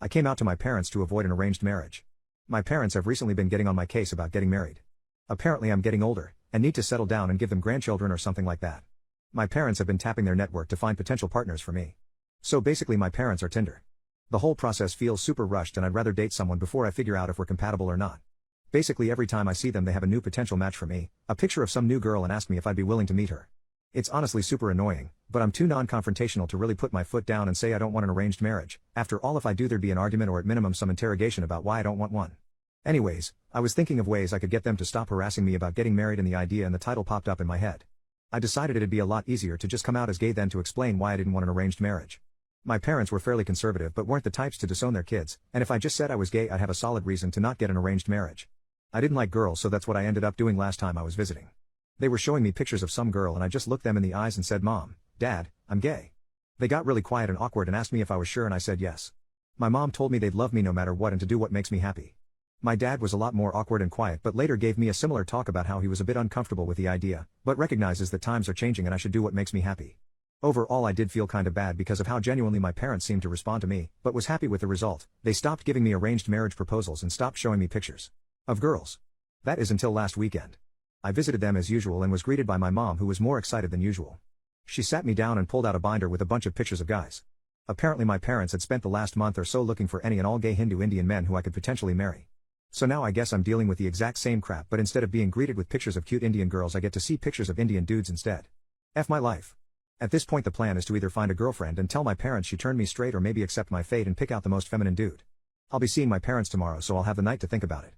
I came out to my parents to avoid an arranged marriage. My parents have recently been getting on my case about getting married. Apparently I'm getting older, and need to settle down and give them grandchildren or something like that. My parents have been tapping their network to find potential partners for me. So basically my parents are Tinder. The whole process feels super rushed and I'd rather date someone before I figure out if we're compatible or not. Basically every time I see them they have a new potential match for me, a picture of some new girl, and ask me if I'd be willing to meet her. It's honestly super annoying, but I'm too non-confrontational to really put my foot down and say I don't want an arranged marriage. After all, if I do there'd be an argument or at minimum some interrogation about why I don't want one. Anyways, I was thinking of ways I could get them to stop harassing me about getting married, and the idea and the title popped up in my head. I decided it'd be a lot easier to just come out as gay than to explain why I didn't want an arranged marriage. My parents were fairly conservative but weren't the types to disown their kids, and if I just said I was gay I'd have a solid reason to not get an arranged marriage. I didn't like girls, so that's what I ended up doing last time I was visiting. They were showing me pictures of some girl and I just looked them in the eyes and said, "Mom, Dad, I'm gay." They got really quiet and awkward and asked me if I was sure, and I said yes. My mom told me they'd love me no matter what and to do what makes me happy. My dad was a lot more awkward and quiet, but later gave me a similar talk about how he was a bit uncomfortable with the idea, but recognizes that times are changing and I should do what makes me happy. Overall I did feel kinda bad because of how genuinely my parents seemed to respond to me, but was happy with the result. They stopped giving me arranged marriage proposals and stopped showing me pictures of girls. That is until last weekend. I visited them as usual and was greeted by my mom, who was more excited than usual. She sat me down and pulled out a binder with a bunch of pictures of guys. Apparently my parents had spent the last month or so looking for any and all gay Hindu Indian men who I could potentially marry. So now I guess I'm dealing with the exact same crap, but instead of being greeted with pictures of cute Indian girls I get to see pictures of Indian dudes instead. F my life. At this point the plan is to either find a girlfriend and tell my parents she turned me straight, or maybe accept my fate and pick out the most feminine dude. I'll be seeing my parents tomorrow, so I'll have the night to think about it.